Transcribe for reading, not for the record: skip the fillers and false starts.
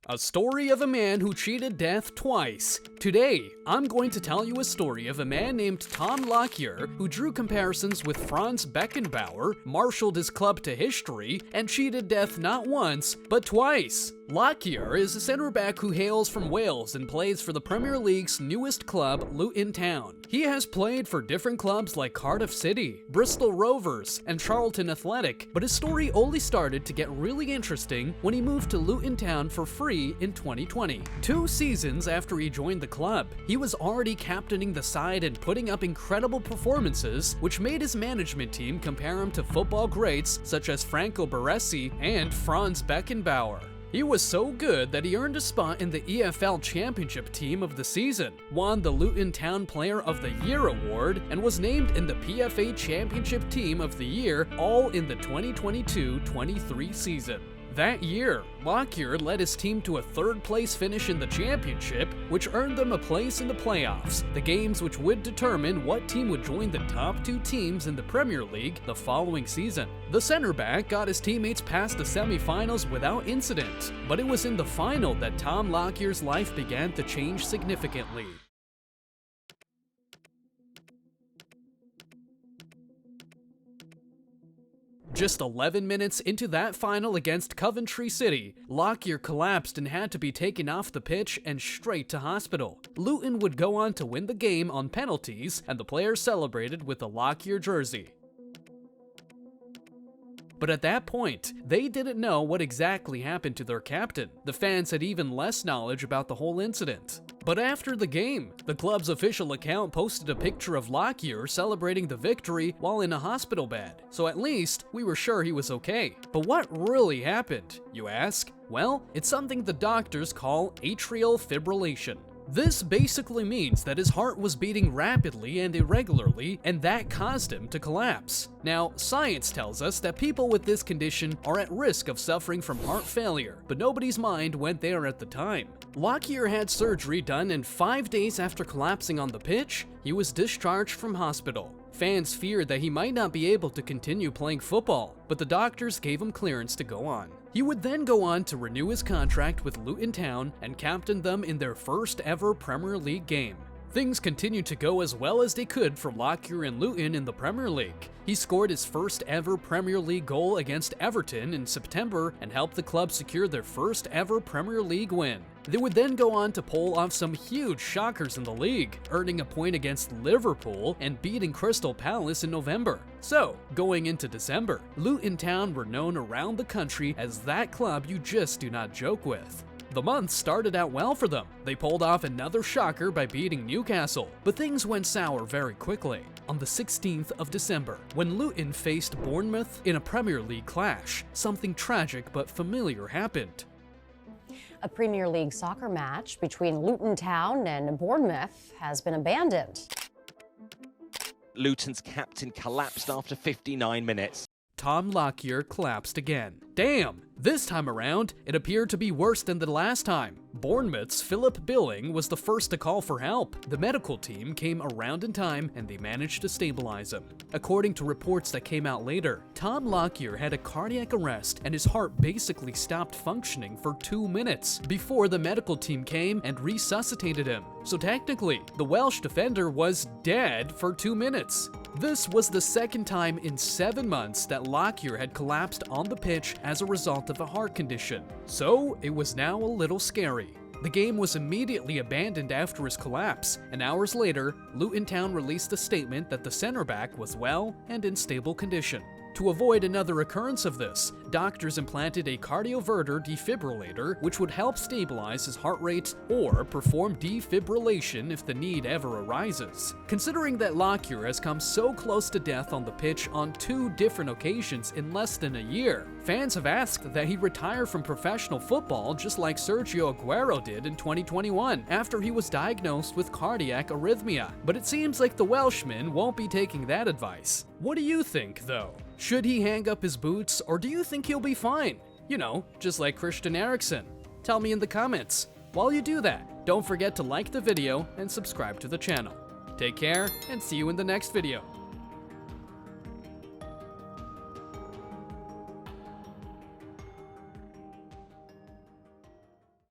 A story of a man who cheated death twice. Today, I'm going to tell you a story of a man named Tom Lockyer who drew comparisons with Franz Beckenbauer, marshaled his club to history, and cheated death not once, but twice. Lockyer is a center back who hails from Wales and plays for the Premier League's newest club, Luton Town. He has played for different clubs like Cardiff City, Bristol Rovers, and Charlton Athletic, but his story only started to get really interesting when he moved to Luton Town for free in 2020. 2 seasons after he joined the club, he was already captaining the side and putting up incredible performances, which made his management team compare him to football greats such as Franco Baresi and Franz Beckenbauer. He was so good that he earned a spot in the EFL Championship Team of the season, won the Luton Town Player of the Year award, and was named in the PFA Championship Team of the Year, all in the 2022-23 season. That year, Lockyer led his team to a 3rd-place finish in the championship, which earned them a place in the playoffs, the games which would determine what team would join the top 2 teams in the Premier League the following season. The center back got his teammates past the semi-finals without incident, but it was in the final that Tom Lockyer's life began to change significantly. Just 11 minutes into that final against Coventry City, Lockyer collapsed and had to be taken off the pitch and straight to hospital. Luton would go on to win the game on penalties, and the players celebrated with a Lockyer jersey. But at that point, they didn't know what exactly happened to their captain. The fans had even less knowledge about the whole incident. But after the game, the club's official account posted a picture of Lockyer celebrating the victory while in a hospital bed, so at least we were sure he was okay. But what really happened, you ask? Well, it's something the doctors call atrial fibrillation. This basically means that his heart was beating rapidly and irregularly, and that caused him to collapse. Now, science tells us that people with this condition are at risk of suffering from heart failure, but nobody's mind went there at the time. Lockyer had surgery done, and 5 days after collapsing on the pitch, he was discharged from hospital. Fans feared that he might not be able to continue playing football, but the doctors gave him clearance to go on. He would then go on to renew his contract with Luton Town and captain them in their first ever Premier League game. Things continued to go as well as they could for Lockyer and Luton in the Premier League. He scored his first ever Premier League goal against Everton in September and helped the club secure their first ever Premier League win. They would then go on to pull off some huge shockers in the league, earning a point against Liverpool and beating Crystal Palace in November. So, going into December, Luton Town were known around the country as that club you just do not joke with. The month started out well for them. They pulled off another shocker by beating Newcastle, but things went sour very quickly. On the 16th of December, when Luton faced Bournemouth in a Premier League clash, something tragic but familiar happened. A Premier League soccer match between Luton Town and Bournemouth has been abandoned. Luton's captain collapsed after 59 minutes. Tom Lockyer collapsed again. Damn! This time around, it appeared to be worse than the last time. Bournemouth's Philip Billing was the first to call for help. The medical team came around in time and they managed to stabilize him. According to reports that came out later, Tom Lockyer had a cardiac arrest and his heart basically stopped functioning for 2 minutes before the medical team came and resuscitated him. So technically, the Welsh defender was dead for 2 minutes. This was the second time in 7 months that Lockyer had collapsed on the pitch as a result of a heart condition. So it was now a little scary. The game was immediately abandoned after his collapse, and hours later, Luton Town released a statement that the center back was well and in stable condition. To avoid another occurrence of this, doctors implanted a cardioverter defibrillator which would help stabilize his heart rate or perform defibrillation if the need ever arises. Considering that Lockyer has come so close to death on the pitch on 2 different occasions in less than a year, fans have asked that he retire from professional football just like Sergio Aguero did in 2021 after he was diagnosed with cardiac arrhythmia. But it seems like the Welshman won't be taking that advice. What do you think, though? Should he hang up his boots, or do you think he'll be fine? You know, just like Christian Eriksen. Tell me in the comments. While you do that, don't forget to like the video and subscribe to the channel. Take care, and see you in the next video.